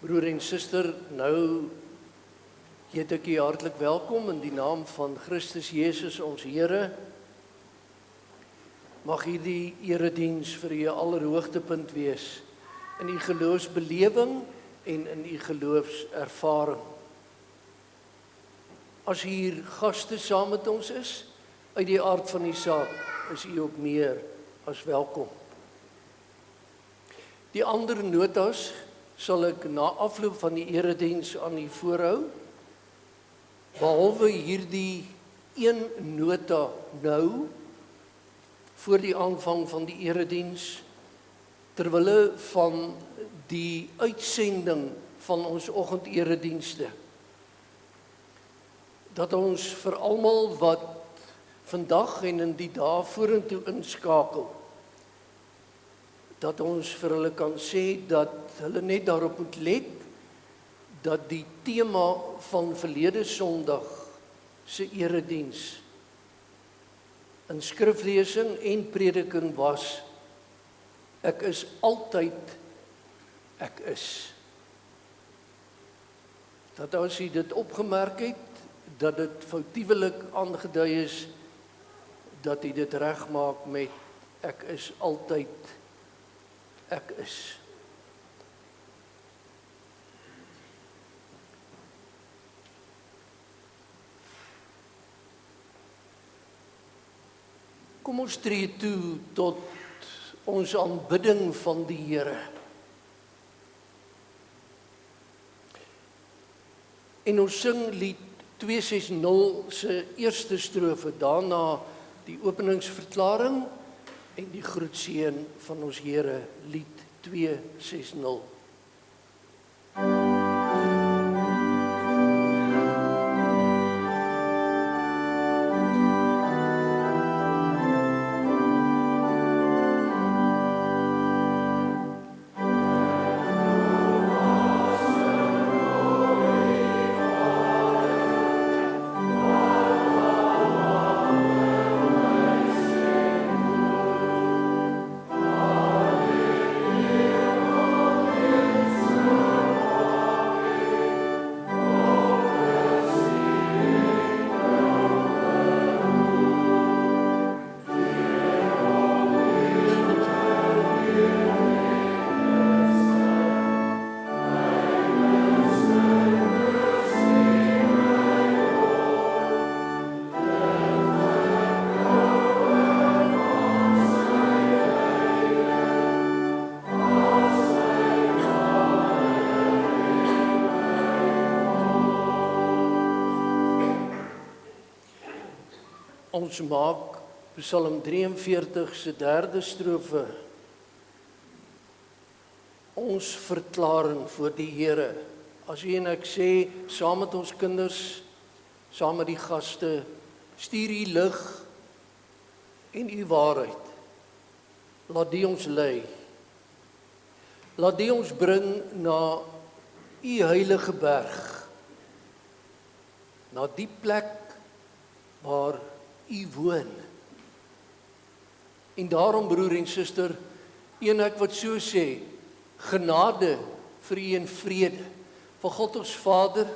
Broer en suster, nou heet ek u hartlik welkom in die naam van Christus Jesus ons Here. Mag hierdie erediens vir u allerhoogtepunt wees in u geloofsbelewing en in u geloofservaring. As hier gaste saam met ons is, uit die aard van die saak, is u ook meer as welkom. Die ander notas sal ek na afloop van die erediens aan u voorhou, behalwe hierdie een nota nou, voor die aanvang van die erediens, terwille van die uitsending van ons oggenderedienste, dat ons vir almal wat vandag en in die dae vorentoe inskakel, dat ons vir hulle kan sê dat hulle net daarop moet let, dat die tema van verlede Sondag se erediens in skriflesing en prediking was, ek is altyd, ek is. Dat as jy dit opgemerk het, dat dit foutiewelik aangedui is, dat jy dit regmaak met ek is altyd, ek is. Kom ons tree toe tot ons aanbidding van die Here. En ons sing lied 260 se eerste strofe, daarna die openingsverklaring en die groetseën van ons Here, lied 260. Ons maak Psalm 43 se derde strofe ons verklaring voor die Here. As u en ek sê, saam met ons kinders, saam met die gaste, stuur u lig en u waarheid. Laat die ons lei. Laat die ons bring na u heilige berg, na die plek waar u woon. En daarom, broer en suster, een ek wat so sê, genade vir u en vrede van God ons Vader,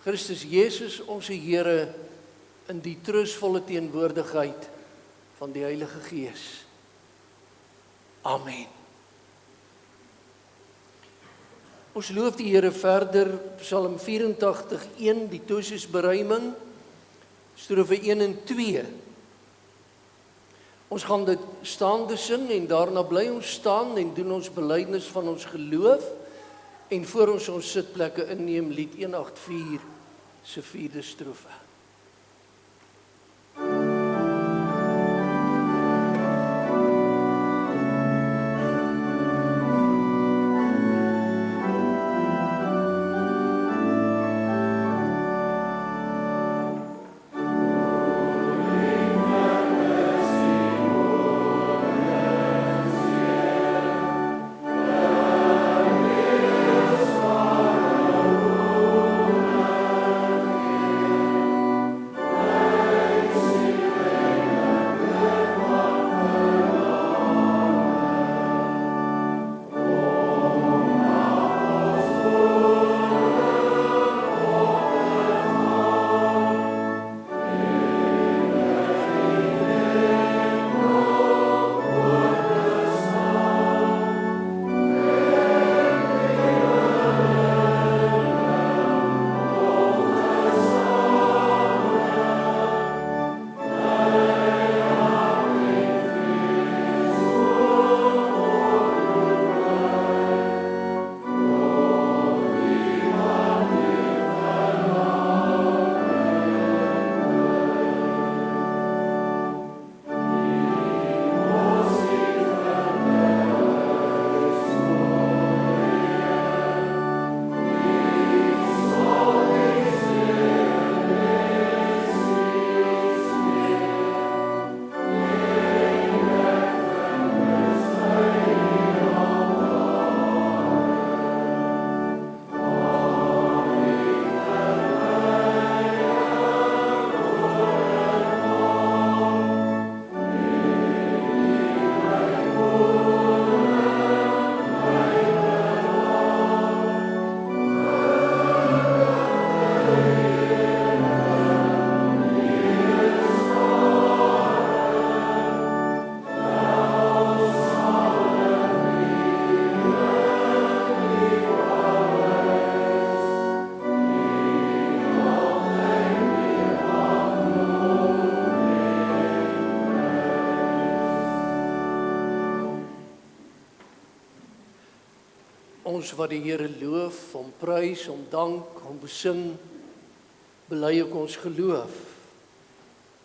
Christus Jesus ons Here, in die troostvolle teenwoordigheid van die Heilige Gees. Amen. Ons loof die Here verder, Psalm 84:1, die Tosisberuiming, strofe 1 en 2. Ons gaan dit staande sing en daarna bly ons staan en doen ons belydenis van ons geloof en voor ons sitplekke inneem, lied 184 se 4de strofe. ons wat die Here loof, hom prys, hom dank, hom besing, bely ek ons geloof.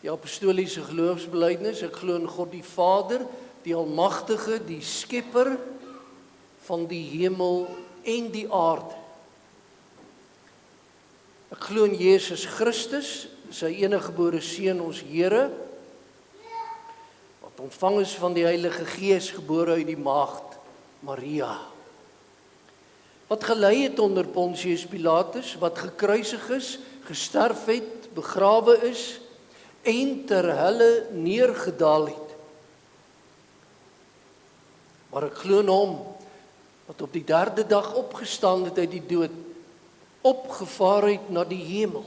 Die apostoliese geloofsbelijdenis, ek glo in God die Vader, die Almagtige, die Skepper van die hemel en die aarde. Ek glo in Jesus Christus, sy eniggebore Seun, ons Here, wat ontvang is van die Heilige Gees, gebore uit die maagd Maria, wat gelei het onder Pontius Pilatus, wat gekruisig is, gesterf het, begrawe is en ter helle neergedaal het. Maar ek glo in hom, wat op die 3de dag opgestaan het uit die dood, opgevaar het na die hemel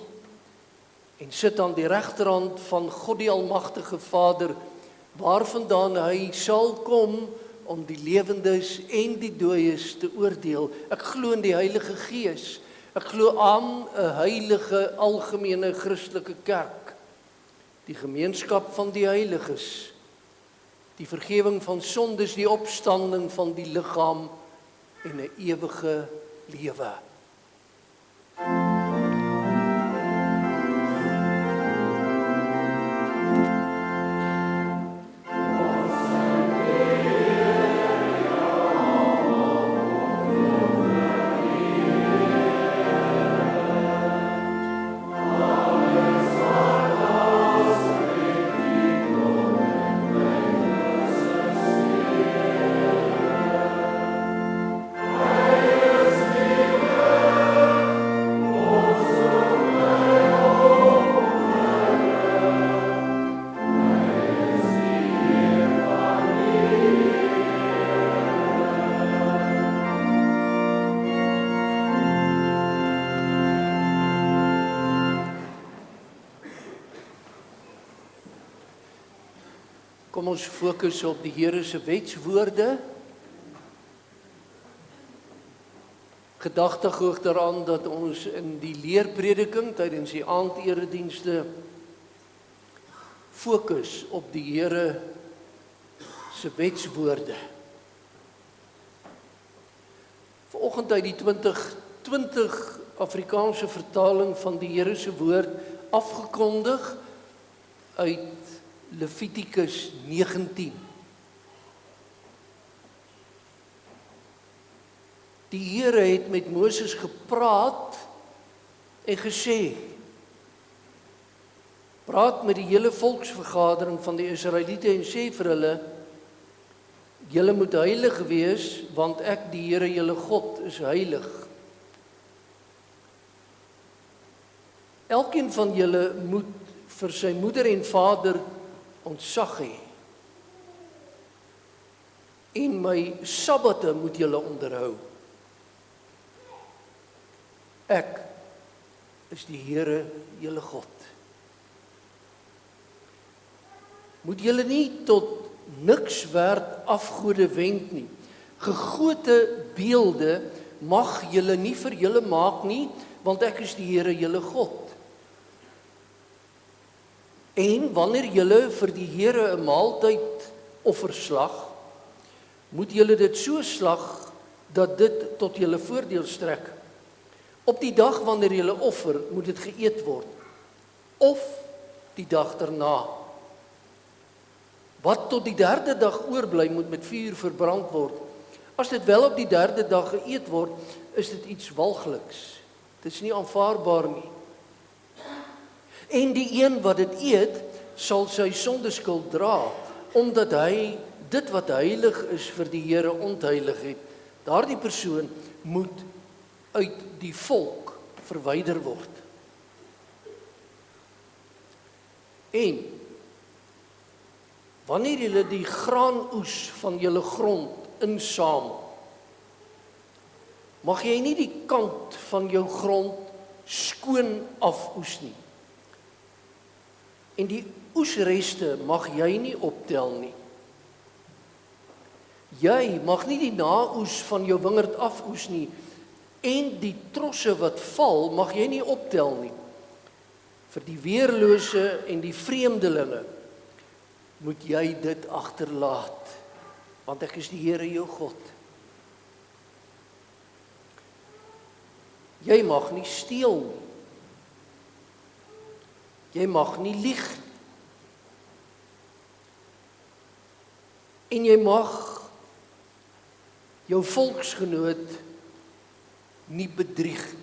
en sit aan die regterhand van God die Almagtige Vader, waarvandaan hy sal kom om die lewendes en die dooies te oordeel. Ek glo in die Heilige Gees. Ek glo aan 'n heilige algemene Christelike kerk, die gemeenskap van die heiliges, die vergifnis van sondes, die opstanding van die liggaam en 'n ewige lewe. Kom ons fokus op die Here se wetswoorde. Gedagtig ook daaraan dat ons in die leerprediking tydens die aanderedienste fokus op die Here se wetswoorde. Vanoggend uit die 2020 Afrikaanse vertaling van die Here se woord afgekondig uit Levitikus 19. Die Here het met Moses gepraat en gesê, praat met die hele volksvergadering van die Israeliete en sê vir hulle, julle moet heilig wees, want ek die Here julle God is heilig. Elkeen van julle moet vir sy moeder en vader ontzag hê. En my sabbate moet julle onderhou. Ek is die Here julle God. Moet julle nie tot niks werd afgode wend nie. Gegote beelde mag julle nie vir julle maak nie, want ek is die Here julle God. En wanneer julle vir die Here 'n maaltyd offerslag, moet julle dit so slag dat dit tot julle voordeel strek. Op die dag wanneer julle offer, moet dit geëet word, of die dag daarna. Wat tot die 3de dag oorbly, moet met vuur verbrand word. As dit wel op die 3de dag geëet word, is dit iets walgliks. Dit is nie aanvaarbaar nie. En die een wat dit eet, sal sy sondeskuld dra, omdat hy dit wat heilig is vir die Here ontheilig het. Daardie persoon moet uit die volk verwyder word. En wanneer julle die graanoes van julle grond insamel, mag jy nie die kant van jou grond skoon afoes nie. En die oesreste mag jy nie optel nie. Jy mag nie die naoes van jou wingerd afoes nie, en die trosse wat val, mag jy nie optel nie. Vir die weerlose en die vreemdelinge moet jy dit agterlaat, want ek is die Here jou God. Jy mag nie steel nie. Jy mag nie lieg nie. En jy mag jou volksgenoot nie bedrieg nie.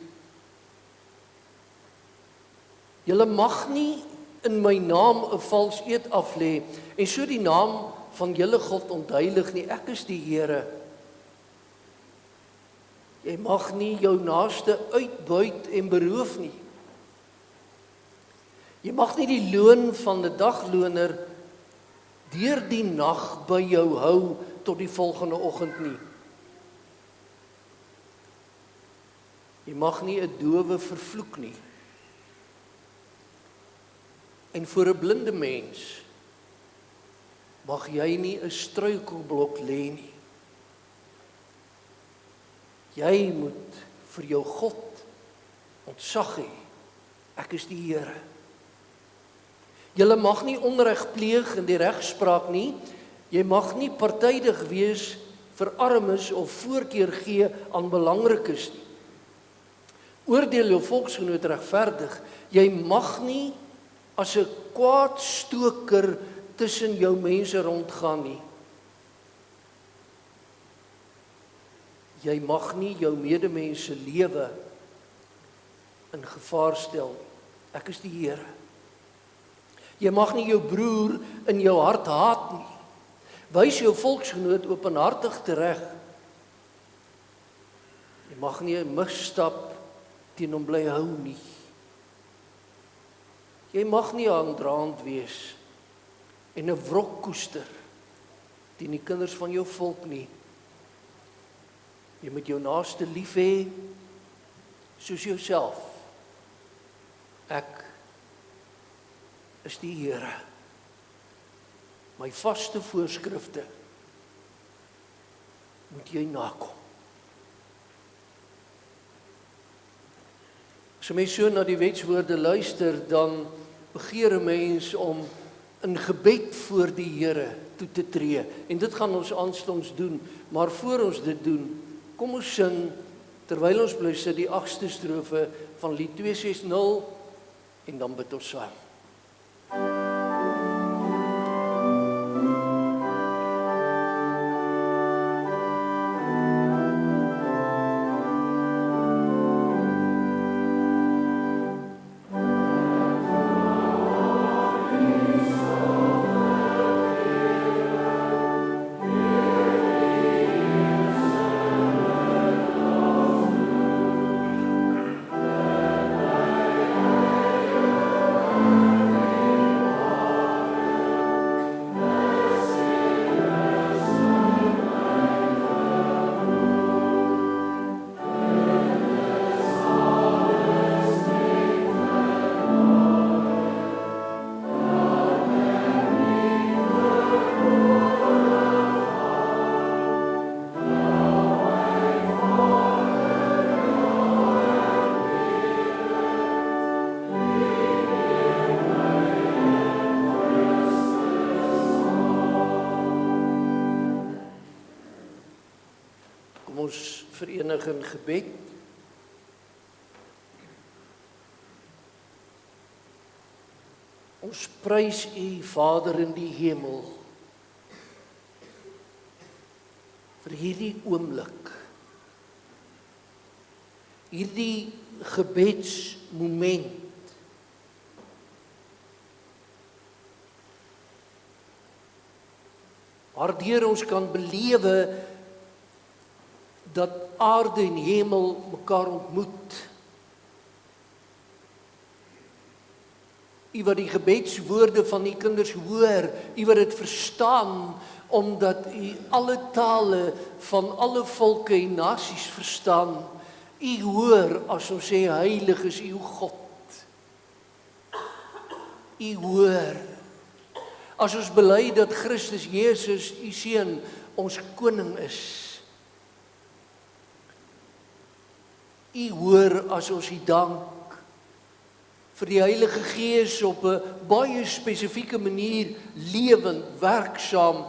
Julle mag nie in my naam 'n vals eed aflê en so die naam van julle God ontheilig nie. Ek is die Here. Jy mag nie jou naaste uitbuit en beroof nie. Jy mag nie die loon van 'n dagloner deur die nag by jou hou tot die volgende oggend nie. Jy mag nie 'n dowe vervloek nie. En vir 'n blinde mens mag jy nie 'n struikelblok lê nie. Jy moet vir jou God ontzag hê. Ek is die Here. Julle mag nie onreg pleeg in die regspraak nie. Jy mag nie partydig wees vir armes of voorkeur gee aan belangrikes nie. Oordeel jou volksgenoot regverdig. Jy mag nie as 'n kwaadstoker tussen jou mense rondgaan nie. Jy mag nie jou medemens se lewe in gevaar stel nie. Ek is die Here. Jy mag nie jou broer in jou hart haat nie. Wys jou volksgenoot openhartig tereg. Jy mag nie 'n misstap teen hom bly hou nie. Jy mag nie aandraand wees en 'n wrok koester teen die kinders van jou volk nie. Jy moet jou naaste lief hê soos jouself. Ek is die Here. My vaste voorskrifte moet jy nakom. As jy so na die wetswoorde luister, dan begeer 'n mens om in gebed voor die Here toe te tree. En dit gaan ons aanstonds doen, maar voor ons dit doen, kom ons sing, terwyl ons bly sit, die 8ste strofe van lied 260 en dan bid ons saam. Ons verenig in gebed. Ons prys U, Vader in die hemel, vir hierdie oomblik, hierdie gebedsmoment, waardeur ons kan belewe dat aarde en hemel mekaar ontmoet. U wat die gebedswoorde van die kinders hoor, U wat dit verstaan, omdat U alle tale van alle volke en nasies verstaan. U hoor as ons sê, heilig is U God. U hoor as ons bely dat Christus Jesus, U seun, ons koning is. U hoor as ons U dank vir die Heilige Gees op 'n baie spesifieke manier lewend, werksaam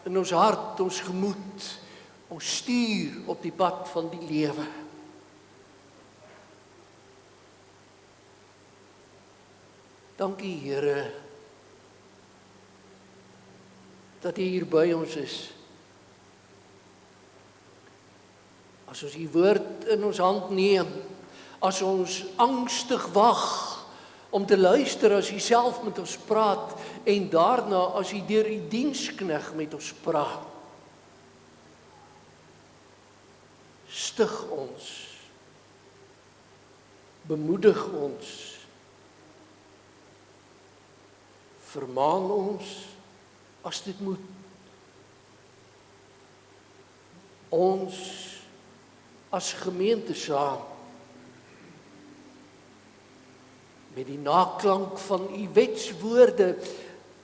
in ons hart, ons gemoed, ons stuur op die pad van die lewe. Dankie Here, dat U hier by ons is. As ons die woord in ons hand neem, as ons angstig wag om te luister as U self met ons praat, en daarna as U deur U dienskneg met ons praat, stig ons, bemoedig ons, vermaan ons as dit moet. Ons as gemeente saam, met die naklank van U wetswoorde,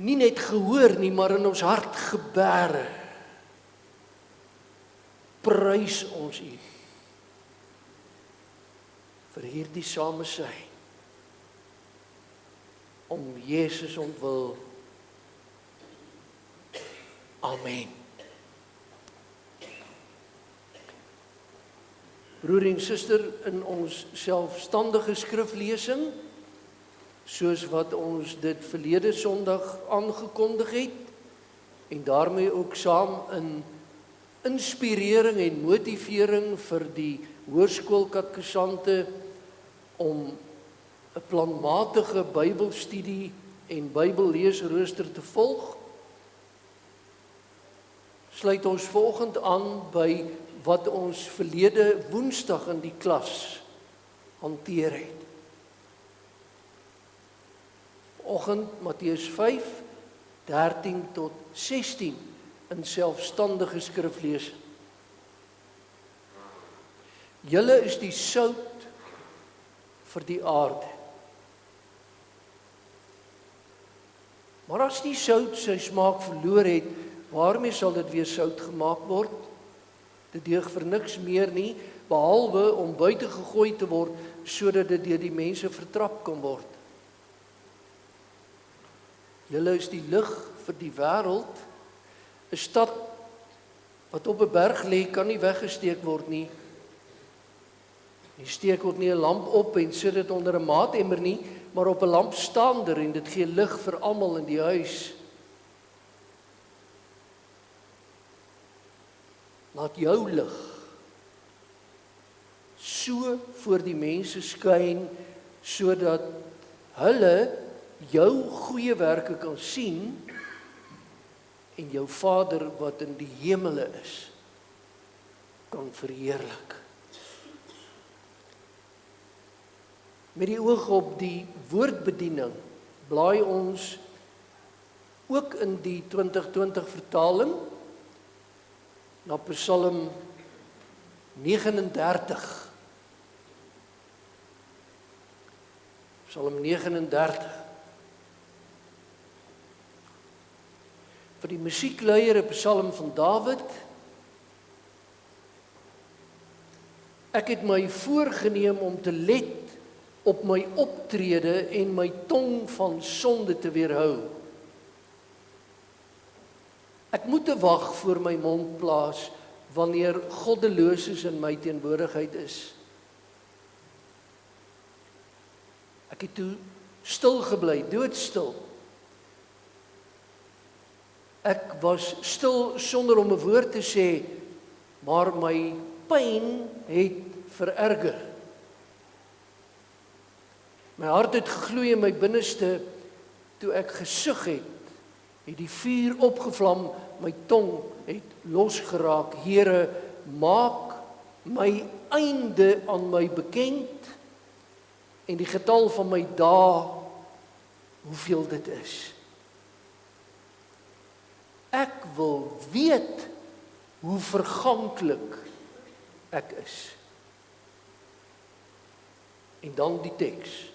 nie net gehoor nie, maar in ons hart gebere, prys ons U vir hierdie samesyn, om Jesus ontwil. Amen. Broer en suster, in ons selfstandige skriflesing, soos wat ons dit verlede Sondag aangekondig het, en daarmee ook saam in inspirering en motivering vir die hoërskoolkatesante om 'n planmatige Bybelstudie en Bybelleesrooster te volg, sluit ons volgend aan by wat ons verlede Woensdag in die klas hanteer het. Vanoggend Matteus 5, 13 tot 16 in selfstandige skriflesing. Julle is die sout vir die aarde. Maar as die sout sy smaak verloor het, waarmee sal dit weer sout gemaak word? Dit deug vir niks meer nie, behalwe om buite gegooi te word, sodat dit deur die mense vertrap kan word. Julle is die lig vir die wêreld. 'n Stad wat op 'n berg lê, kan nie weggesteek word nie. Jy steek ook nie 'n lamp op en sit dit onder 'n maatemmer nie, maar op 'n lampstaander, en dit gee lig vir almal in die huis. Laat jou lig so voor die mense skyn, sodat hulle jou goeie werke kan sien en jou Vader wat in die hemele is, kan verheerlik. Met die oog op die woordbediening blaai ons ook in die 2020 vertaling na Psalm 39. Psalm 39. Vir die musiekleier 'n psalm van Dawid. Ek het my voorgenem om te let op my optrede en my tong van sonde te weerhou. Ek moet 'n wag voor my mond plaas wanneer goddeloses in my teenwoordigheid is. Ek het toe stil gebly, doodstil. Ek was stil sonder om 'n woord te sê, maar my pyn het vererger. My hart het gegloei in my binneste toe ek gesug het. Het die vuur opgevlam, my tong het losgeraak. Here, maak my einde aan my bekend en die getal van my dae, hoeveel dit is. Ek wil weet hoe verganklik ek is. En dan die teks.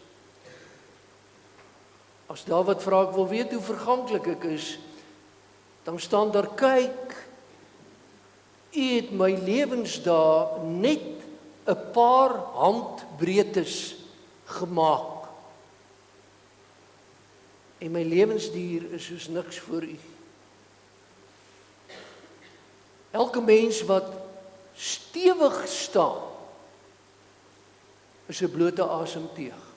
As Dawid vra, ek wil weet hoe verganklik ek is, dan staan daar, kyk, U het my lewensdae net 'n paar handbreedtes gemaak. En my lewensduur is soos niks voor U. Elke mens wat stewig staan, is 'n blote asemteug.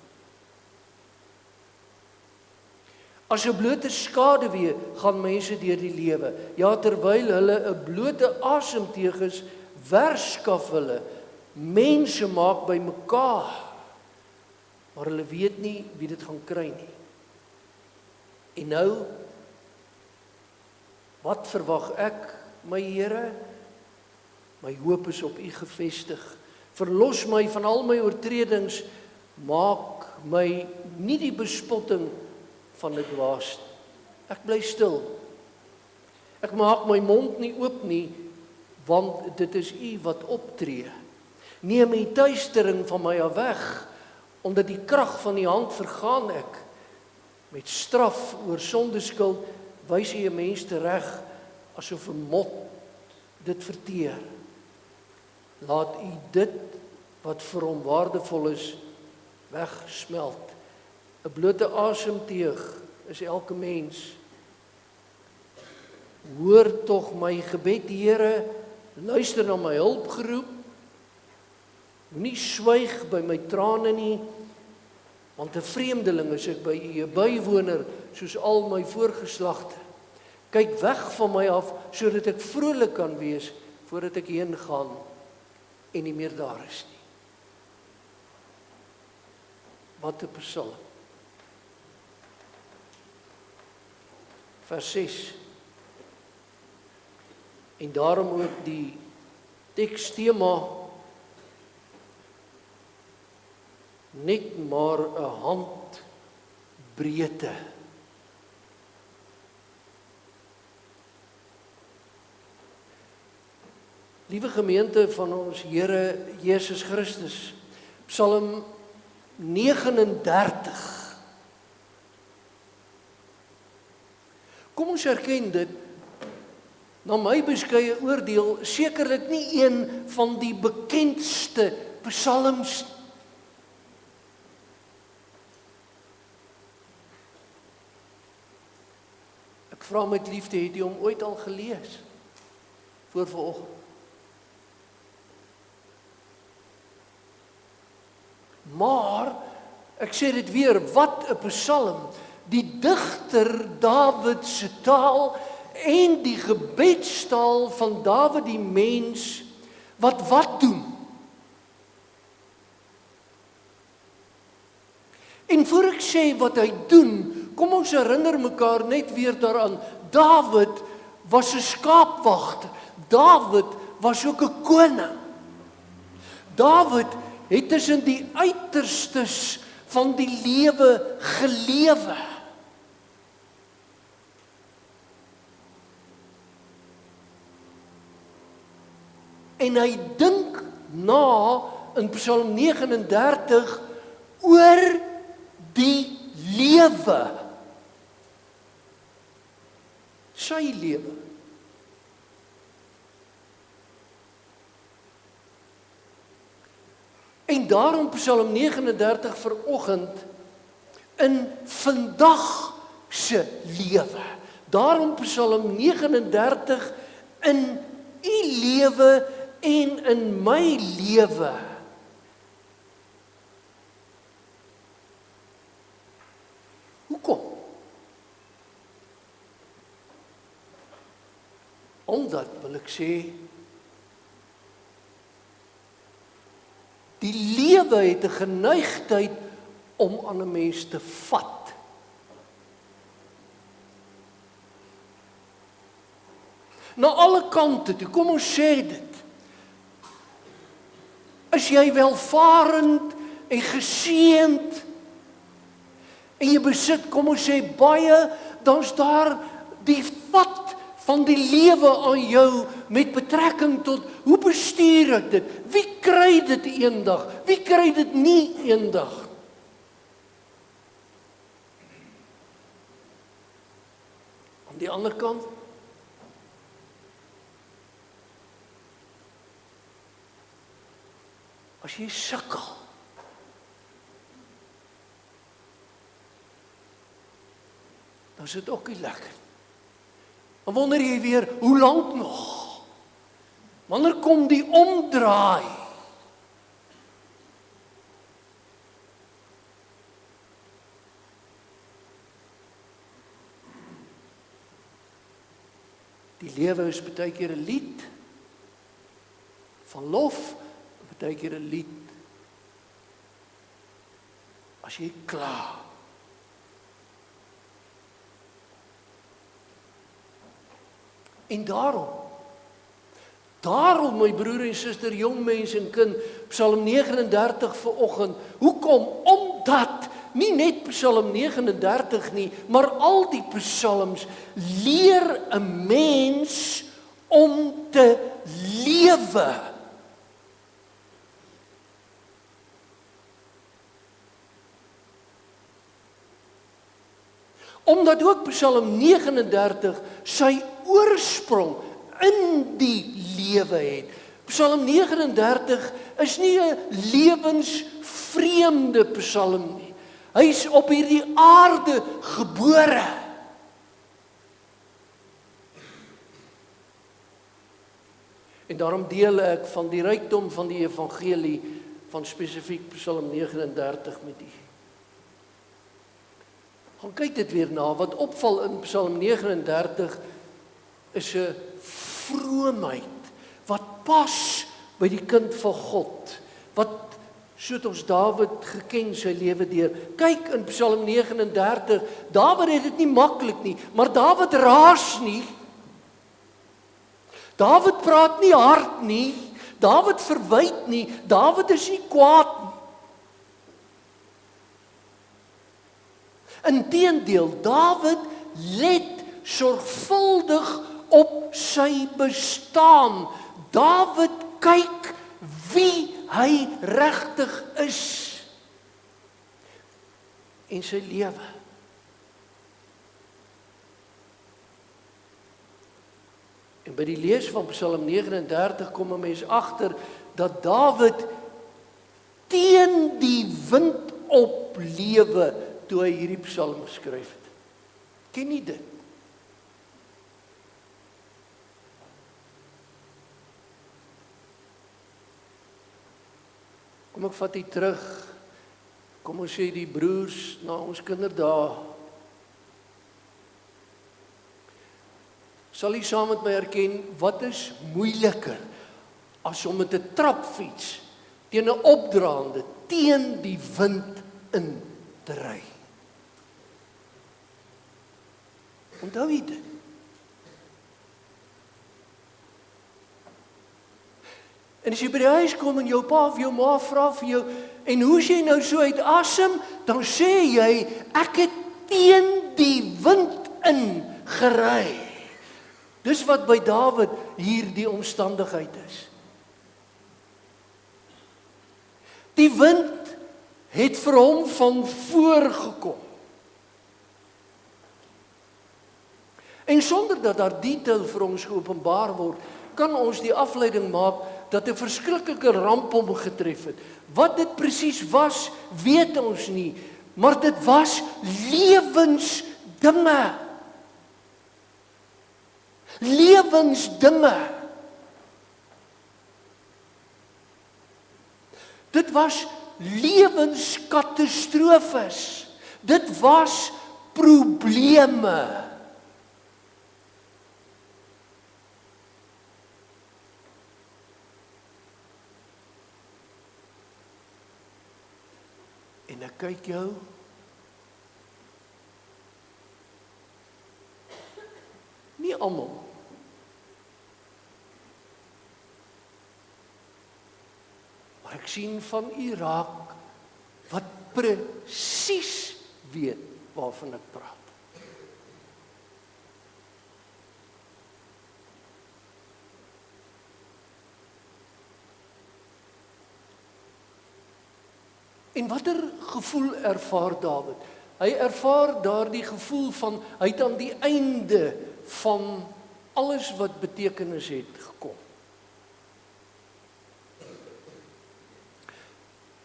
As 'n blote skaduwee gaan mense deur die lewe. Ja, terwyl hulle 'n blote asemteug is, werskaf hulle, mense maak by mekaar, maar hulle weet nie wie dit gaan kry nie. En nou, wat verwag ek, my Here? My hoop is op U gefestig. Verlos my van al my oortredings, maak my nie die bespotting van 'n dwaas. Ek bly stil. Ek maak my mond nie oop nie, want dit is U wat optree. Neem die tuistering van my af weg, omdat die krag van die hand vergaan ek. Met straf oor sondeskuld wys U 'n mens tereg, asof 'n mot dit verteer. Laat U dit wat vir hom waardevol is, wegsmelt. 'n blote asemteug is elke mens. Hoor tog my gebed, Here, luister na my hulpgeroep. Moenie swyg by my trane nie, want 'n vreemdeling is ek by U, 'n bywoner soos al my voorgeslagte. Kyk weg van my af, sodat ek vrolik kan wees, voordat ek heen gaan en nie meer daar is nie. Wat 'n psalm. Vers 6. En daarom ook die tekstema, net maar 'n handbreedte. Liewe gemeente van ons Here Jesus Christus, Psalm 39. Kom ons erken dit, na my beskeie oordeel, sekerlik nie een van die bekendste psalms. Ek vra met liefde, het jy hom ooit al gelees? Voor vanoggend. Maar, ek sê dit weer, wat 'n psalm, die digter Dawid se taal en die gebedstaal van Dawid die mens, wat doen. En voor ek sê wat hy doen, kom ons herinner mekaar net weer daaraan, Dawid was 'n skaapwagter, Dawid was ook 'n koning. Dawid het tussen die uiterstes van die lewe gelewe. En hy dink na in Psalm 39 oor die lewe. Sy lewe. En daarom Psalm 39 vanoggend in vandag se lewe. Daarom Psalm 39 in u lewe en in my lewe. Hoekom? Omdat, wil ek sê, die lewe het 'n geneigtheid om aan 'n mens te vat. Na alle kante toe, kom ons sê dit. Is jy welvarend en geseënd en jy besit, kom ons sê baie, dan's daar die vat van die lewe aan jou met betrekking tot hoe bestuur ek dit? Wie kry dit eendag? Wie kry dit nie eendag? Aan die ander kant, as jy sukkel, dan is dit ook nie lekker. Dan wonder jy weer, hoe lank nog? Wanneer kom die omdraai? Die lewe is baie keer 'n lied van lof, baie keer 'n lied as jy kla. En daarom my broer en suster, jong mens en kind, Psalm 39 vanoggend. Hoekom? Omdat nie net Psalm 39 nie, maar al die psalms leer 'n mens om te lewe. Omdat ook Psalm 39 sy oorsprong in die lewe het. Psalm 39 is nie 'n lewensvreemde psalm nie. Hy is op hierdie aarde gebore. En daarom deel ek van die rykdom van die evangelie van spesifiek Psalm 39 met u. Gaan kyk dit weer na, wat opval in Psalm 39 is 'n vroomheid wat pas by die kind van God, wat soos ons Dawid geken sy lewe deur. Kyk in Psalm 39, Dawid het dit nie maklik nie, maar Dawid raas nie. Dawid praat nie hard nie, Dawid verwyd nie, Dawid is nie kwaad nie. Inteendeel, Dawid let sorgvuldig op sy bestaan. Dawid kyk wie hy regtig is en sy lewe. En by die lees van Psalm 39 kom 'n mens agter dat Dawid teen die wind op lewe toe hy hierdie psalm geskryf het. Ken jy dit? Kom ek vat dit terug. Kom ons sê die broers na ons kinderdae. Sal jy saam met my erken, wat is moeiliker as om met 'n trapfiets teen 'n opdraande, teen die wind in te ry? Onthou jy dit? En as jy by die huis kom en jou pa of jou ma vra vir jou, en hoe is jy nou so uit asem, dan sê jy, ek het teen die wind in gery. Dis wat by Dawid hier die omstandigheid is. Die wind het vir hom van voor gekom. En sonder dat daar detail vir ons geopenbaar word, kan ons die afleiding maak dat 'n verskriklike ramp hom getref het. Wat dit presies was, weet ons nie, maar dit was lewensdinge. Lewensdinge. Dit was lewenskatastrofes. Dit was probleme. En ek kyk jou. Nie almal. Maar ek sien van u raak wat presies weet waarvan ek praat. En watter gevoel ervaar Dawid? Hy ervaar daardie gevoel van hy het aan die einde van alles wat betekenis het gekom.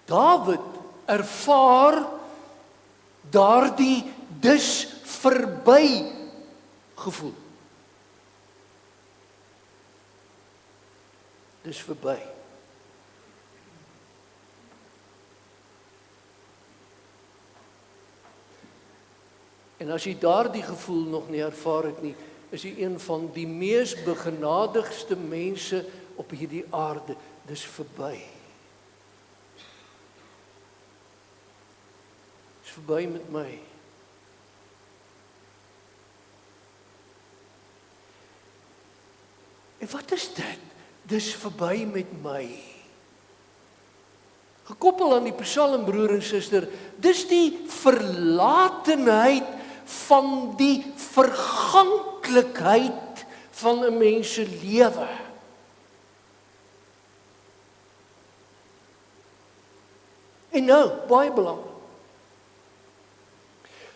Dawid ervaar daardie dis verby gevoel. Dis verby. En as jy daardie gevoel nog nie ervaar het nie, is hy een van die mees begenadigste mense op hierdie aarde. Dis verby. Dis verby met my. En wat is dit? Dis verby met my. Gekoppel aan die Psalm, broer en suster, dis die verlatenheid van die verganklikheid van 'n mens se lewe. En nou, baie belangrik.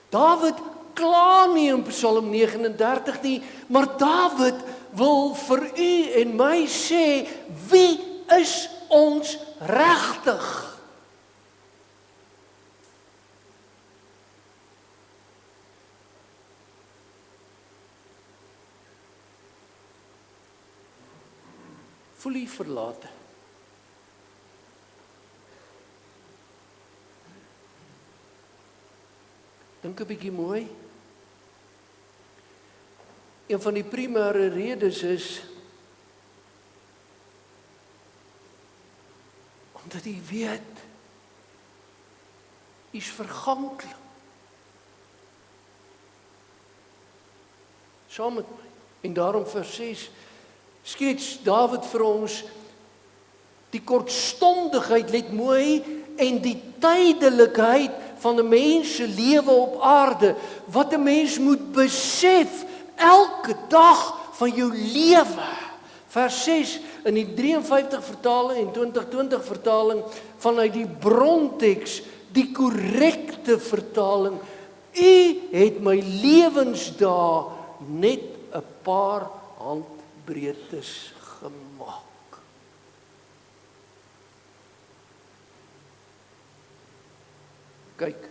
Dawid kla nie in Psalm 39 nie, maar Dawid wil vir u en my sê, wie is ons regtig? Voel u verlate? Dink 'n bietjie mooi. Een van die primêre redes is omdat jy weet, is verganklik. Saam met my. En daarom vers 6 skets Dawid vir ons die kortstondigheid, let mooi, en die tydelikheid van 'n mens se lewe op aarde, wat 'n mens moet besef elke dag van jou lewe. Vers 6 in die 53 vertaling en 2020 vertaling vanuit die bronteks, die korrekte vertaling. U het my lewensdae net 'n paar handbreedtes gemaak. Kyk.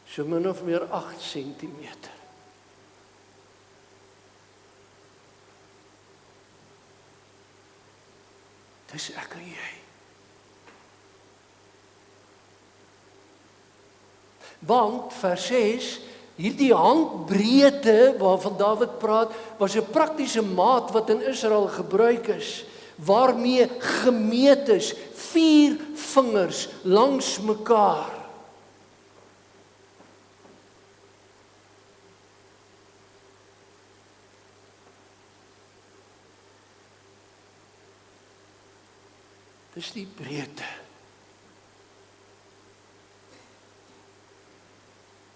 So min of meer 8 sentimeter. Dis ek en jy. Want vers 6, hierdie handbreedte waarvan Dawid praat, was 'n praktiese maat wat in Israel gebruik is, waarmee gemeet is 4 vingers langs mekaar. Dis die breedte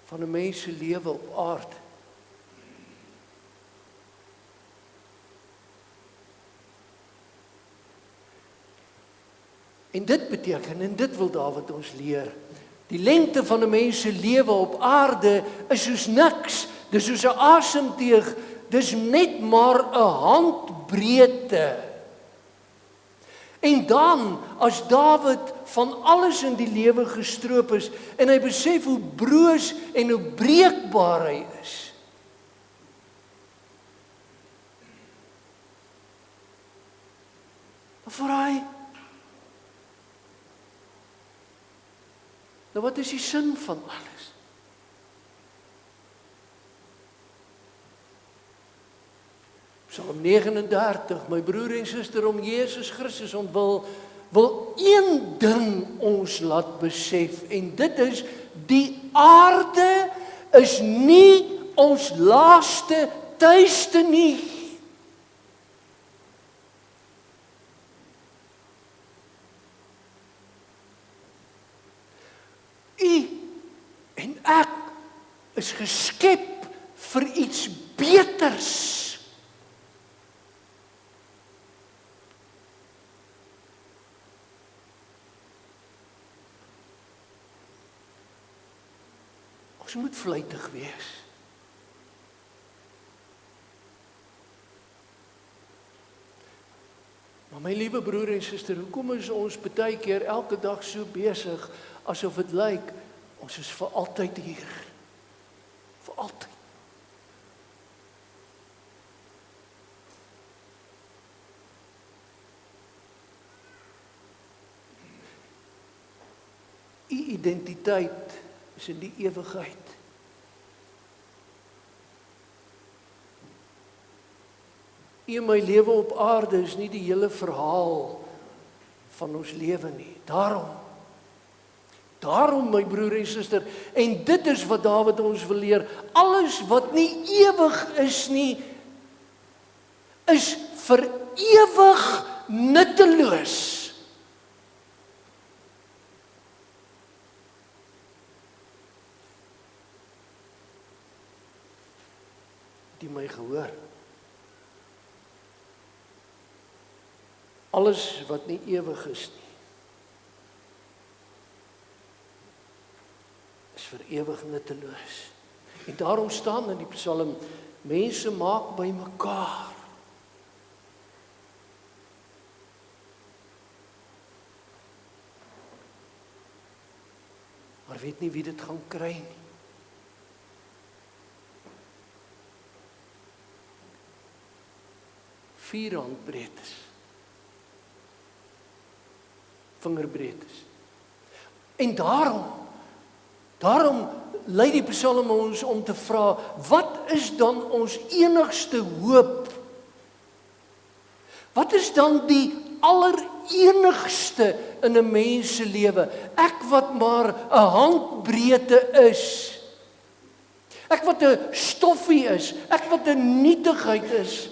van 'n mens se lewe op aarde. En dit beteken, en dit wil Dawid ons leer, die lengte van 'n mens se lewe op aarde is soos niks, dis soos 'n asemteug, dis net maar 'n handbreedte. En dan, as Dawid van alles in die lewe gestroop is, en hy besef hoe broos en hoe breekbaar hy is, dan vra hy, nou wat is die sin van alles? Psalm 39, my broer en suster, om Jesus Christus ontwil, wil een ding ons laat besef, en dit is, die aarde is nie ons laaste tuiste nie. U en ek is geskep vir iets beters. Ons moet vlytig wees. Maar my liewe broer en suster, hoekom is ons baie keer elke dag so besig, asof dit lyk, ons is vir altyd hier. Vir altyd. U identiteit is in die ewigheid. U en my lewe op aarde is nie die hele verhaal van ons lewe nie. Daarom my broer en suster, en dit is wat Dawid ons wil leer, alles wat nie ewig is nie, is vir ewig nutteloos. Die my gehoor. Alles wat nie ewig is nie, is vir ewig nutteloos. En daarom staan in die Psalm, mense maak by mekaar. Maar weet nie wie dit gaan kry nie. Vier handbreedtes. Vingerbreedtes. En daarom lei die Psalm ons om te vra, wat is dan ons enigste hoop? Wat is dan die allerenigste in 'n mens se lewe? Ek wat maar 'n handbreedte is. Ek wat 'n stoffie is. Ek wat 'n nietigheid is.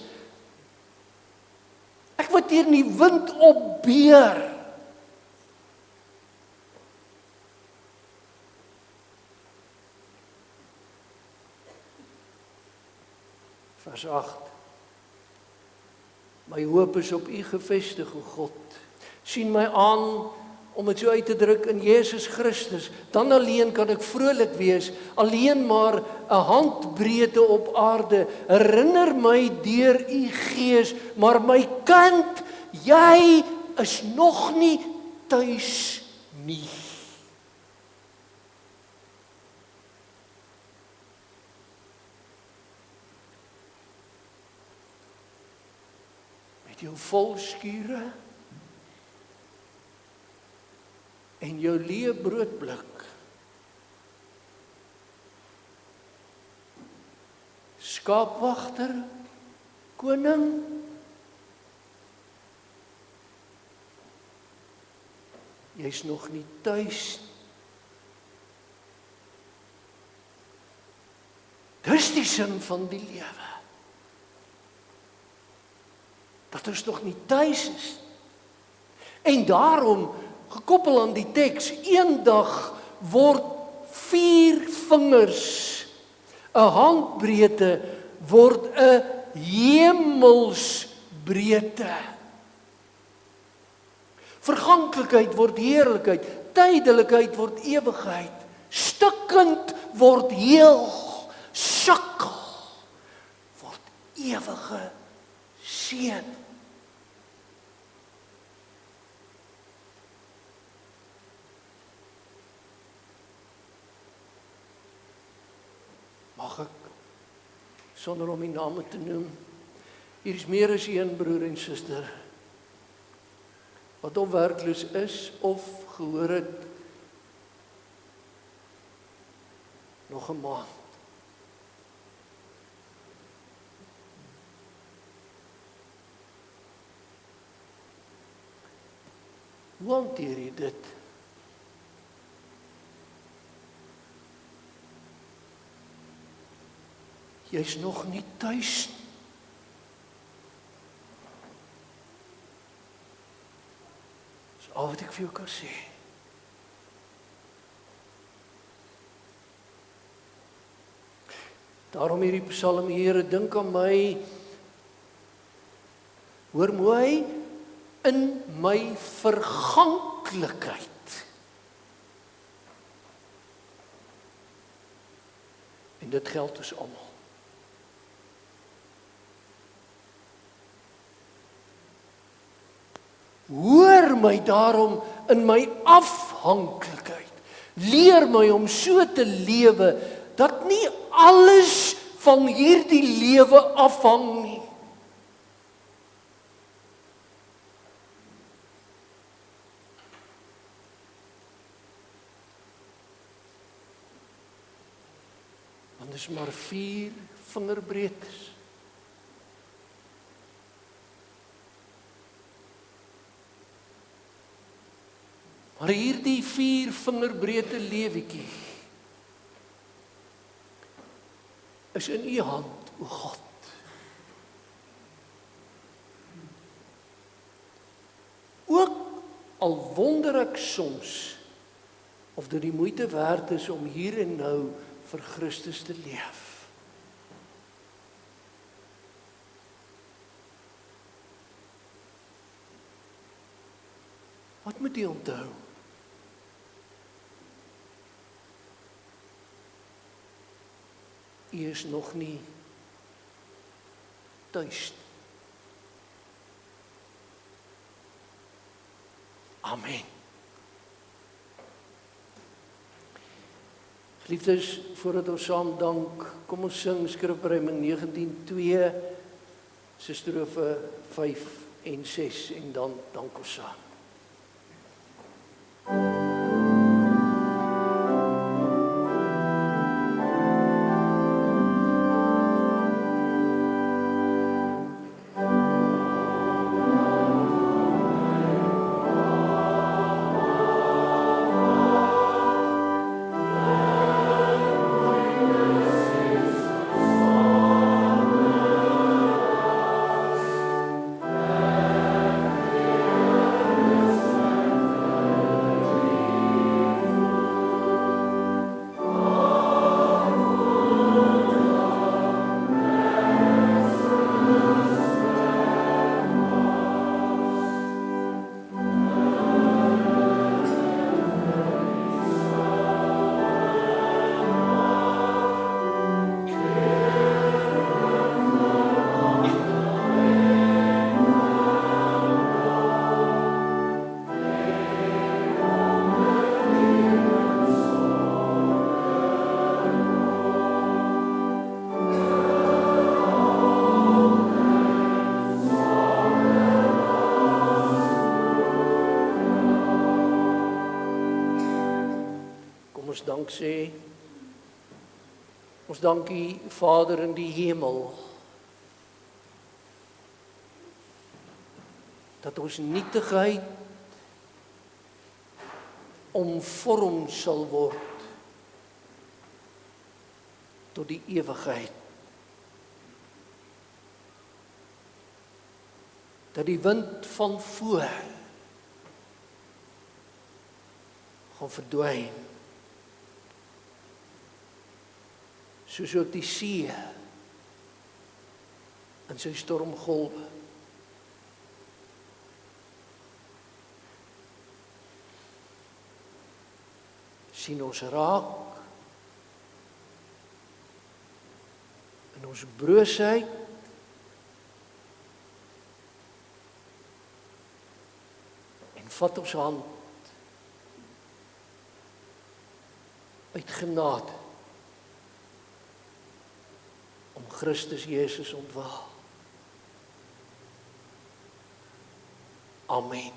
Ek wat teen die wind opbeer. Vers 8. My hoop is op U gefestig, o God. Sien my aan, om dit so uit te druk, in Jesus Christus. Dan alleen kan ek vrolik wees, alleen maar 'n handbreedte op aarde. Herinner my deur U Gees, maar my kind, jy is nog nie tuis nie. Jou vol skure en jou leë broodblik. Skaapwagter, koning, jy's nog nie tuis. Dis die sin van die lewe. Dat ons nog nie tuis is. En daarom, gekoppel aan die teks, eendag word 4 vingers, 'n handbreedte, word 'n hemelsbreedte. Verganklikheid word heerlikheid, tydelikheid word ewigheid, stikkend word heel, sukkel word ewige seën. Mag ek, sonder om die name te noem, hier is meer as een broer en suster, wat of werkloos is, of gehoor het, nog 'n maand. Hoe hanteer jy dit? Jy's nog nie tuis. Dis al wat ek vir jou kan sê. Daarom hierdie Psalm, Here, dink aan my, hoor mooi, in my verganklikheid. En dit geld ons almal. Hoor my daarom in my afhanklikheid. Leer my om so te lewe, dat nie alles van hierdie lewe afhang nie. En dis maar 4 vingerbreedtes. Maar hierdie 4 vingerbreedte lewetjie is in u hand, o God. Ook al wonder ek soms of dit die moeite werd is om hier en nou vir Christus te leef. Wat moet jy onthou? U is nog nie tuis. Amen. Geliefdes, voordat ons saam dank, kom ons sing Skrifruiming 19:2, strofe 5 en 6 en dan dank ons saam. Dank sê, ons dank U Vader in die hemel, dat ons nietigheid omvorm sal word tot die ewigheid. Dat die wind van voor gaan verdwyn. Soos ook die see in sy stormgolwe. Sien ons raak in ons broosheid en vat ons hand uit genade om Christus Jesus ontwil. Amen.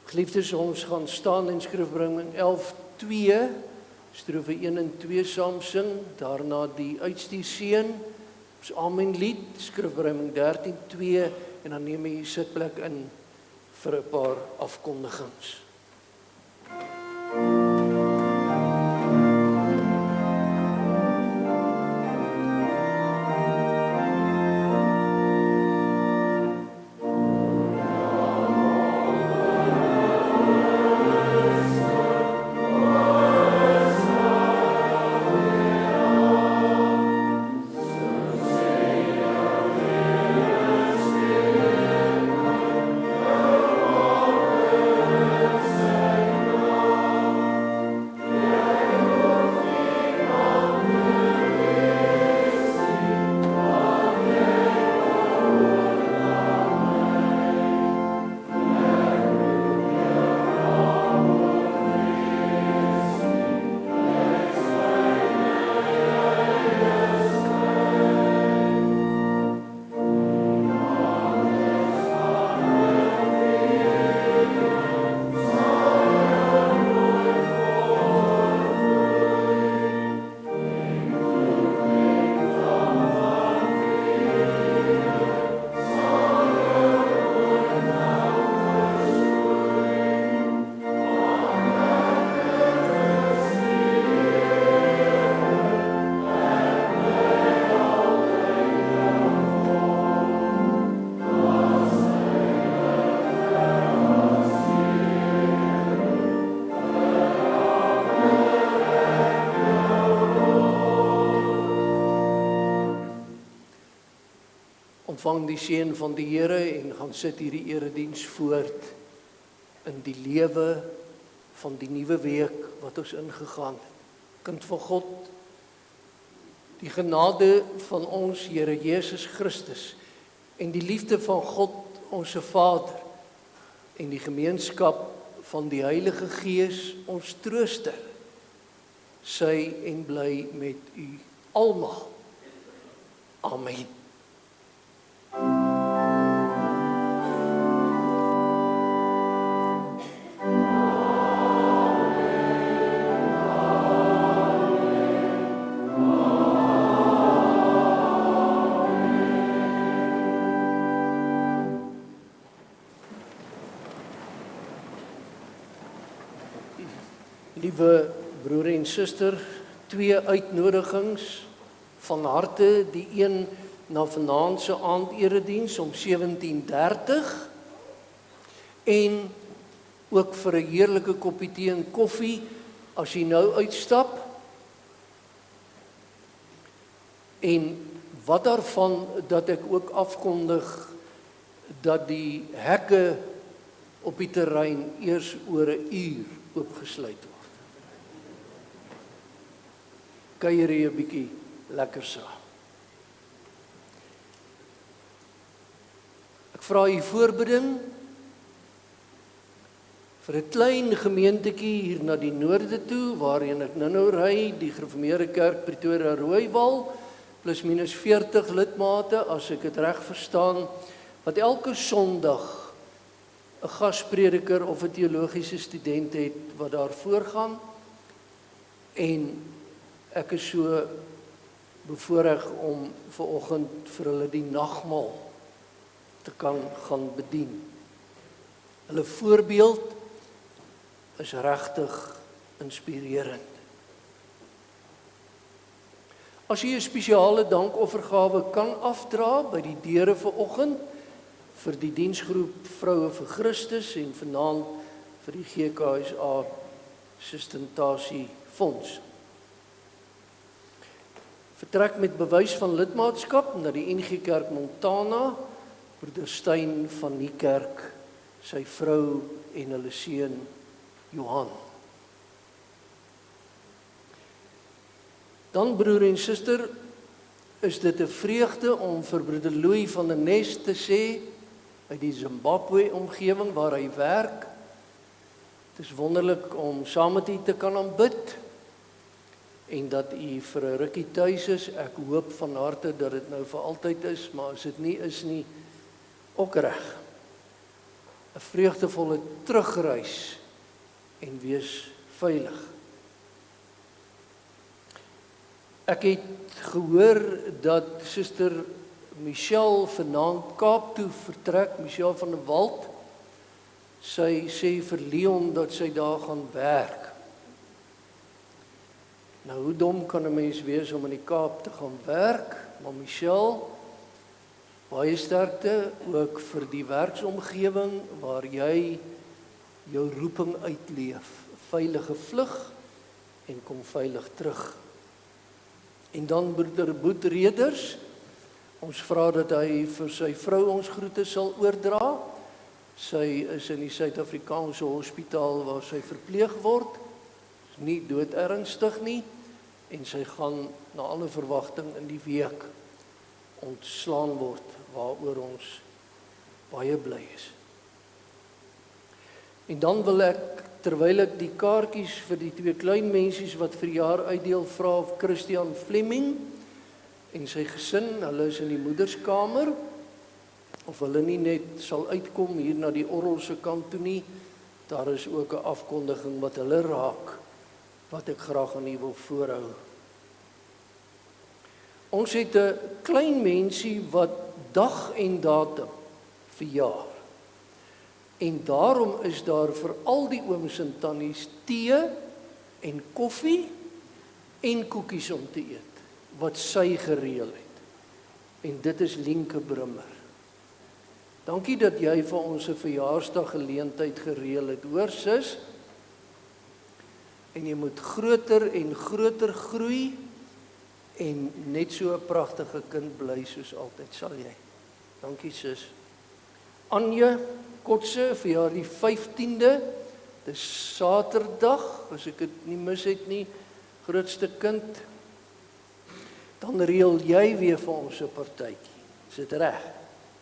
Geliefdes, ons gaan staan en Skrifruiming 11:2, strofe 1 en 2 saam sing, daarna die uitstuurseën, ons Amen lied, Skrifruiming 13:2 en dan neem jy sitplek in vir 'n paar afkondigings. Ontvang die seën van die Here en gaan sit hierdie erediens voort in die lewe van die nuwe week wat ons ingegaan het. Kind van God, die genade van ons Here Jesus Christus en die liefde van God, ons Vader, en die gemeenskap van die Heilige Gees, ons trooster, sy en bly met u almal. Amen. Liewe broer en suster, 2 uitnodigings van harte, die een na vanaand se aanderediens om 17:30 en ook vir 'n heerlike koppie tee en koffie as jy nou uitstap. En wat daarvan dat ek ook afkondig dat die hekke op die terrein eers oor 'n uur oopgesluit word. Kuier jy 'n bietjie lekker saam. Ek vra u voorbeding vir 'n klein gemeentetjie hier na die noorde toe, waarheen ek nou ry, die Gereformeerde Kerk Pretoria Rooiwal, plus minus 40 lidmate, as ek dit reg verstaan, wat elke Sondag 'n gasprediker of 'n teologiese student het wat daar voorgaan, en ek is so bevoorreg om vanoggend vir hulle die nagmaal te kan gaan bedien. Hulle voorbeeld is regtig inspirerend. As jy 'n spesiale dankoffergawe kan afdra by die deure vanoggend vir die diensgroep Vroue vir Christus en vanaand vir die GKSA Sustentasie Fonds. Vertrek met bewys van lidmaatskap na die NG Kerk Montana, broeder Steyn van die kerk, sy vrou en hulle seun Johan. Dan broer en suster, is dit 'n vreugde om vir broeder Louis van der Nest te sê uit die Zimbabwe omgewing waar hy werk. Het is wonderlik om saam met u te kan aanbid en dat u vir 'n rukkie tuis is. Ek hoop van harte dat dit nou vir altyd is, maar as dit nie is nie, ook reg. 'n Vreugdevolle terugreis en wees veilig. Ek het gehoor dat suster Michelle vanaand Kaap toe vertrek, Michelle van der Walt. Sy sê vir Leon dat sy daar gaan werk. Nou, hoe dom kan 'n mens wees om in die Kaap te gaan werk? Maar Michelle, baie sterkte ook vir die werksomgewing waar jy jou roeping uitleef. Veilige vlug en kom veilig terug. En dan broeder Boet Reders, ons vra dat hy vir sy vrou ons groete sal oordra. Sy is in die Suid-Afrikaanse hospitaal waar sy verpleeg word. Is nie doodernstig nie en sy gaan na alle verwagting in die week ontslaan word, waaroor ons baie bly is. En dan wil ek, terwyl ek die kaartjies vir die 2 klein mensies wat verjaar uitdeel, vra of Christian Fleming en sy gesin, hulle is in die moederskamer, of hulle nie net sal uitkom hier na die orrelse kant toe nie. Daar is ook 'n afkondiging wat hulle raak, wat ek graag aan u wil voorhou. Ons het 'n klein mensie wat dag en datum verjaar. En daarom is daar vir al die ooms en tannies tee en koffie en koekies om te eet, wat sy gereël het. En dit is Lienke Brummer. Dankie dat jy vir ons 'n verjaarsdag geleentheid gereël het, hoor sis? En jy moet groter en groter groei en net so 'n pragtige kind bly soos altyd, sal jy. Dankie sis. Anja Kotse, vir haar die 15de, dis Saterdag, as ek dit nie mis het nie, grootste kind. Dan reël jy weer vir ons 'n partytjie. Is dit reg?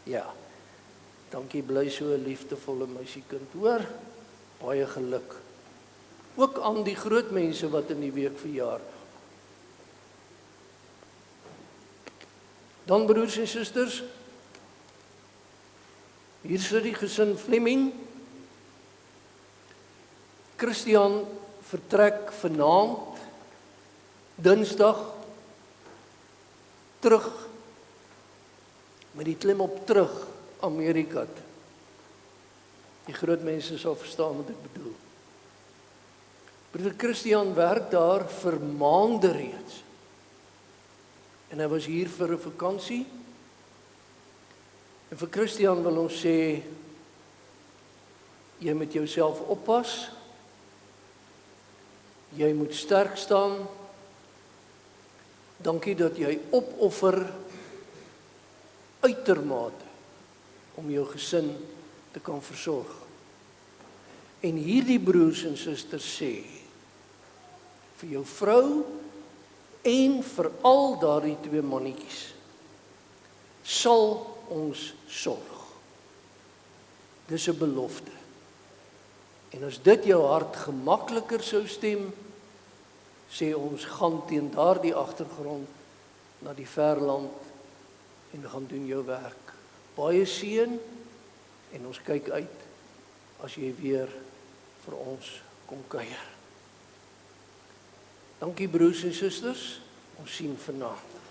Ja. Dankie, bly so 'n liefdevolle meisiekind, hoor. Baie geluk. Ook aan die groot mense wat in die week verjaar. Dan broers en susters, hier sit die gesin Fleming. Christian vertrek vanaand, Dinsdag, terug, met die klim op terug Amerika toe. Die groot mense sal verstaan wat ek bedoel. Broeder Christian werk daar vir maande reeds. En hy was hier vir 'n vakansie. En vir Christian wil ons sê, jy moet jouself oppas. Jy moet sterk staan. Dankie dat jy opoffer uitermate om jou gesin te kan versorg. En hierdie broers en susters sê, vir jou vrou en vir al daardie twee mannetjies, sal ons sorg. Dis 'n belofte. En as dit jou hart gemakliker sou stem, sê ons gaan teen daardie agtergrond na die verland en gaan doen jou werk. Baie seën en ons kyk uit as jy weer vir ons kom kuier. Dankie broers en susters, ons sien vanaand.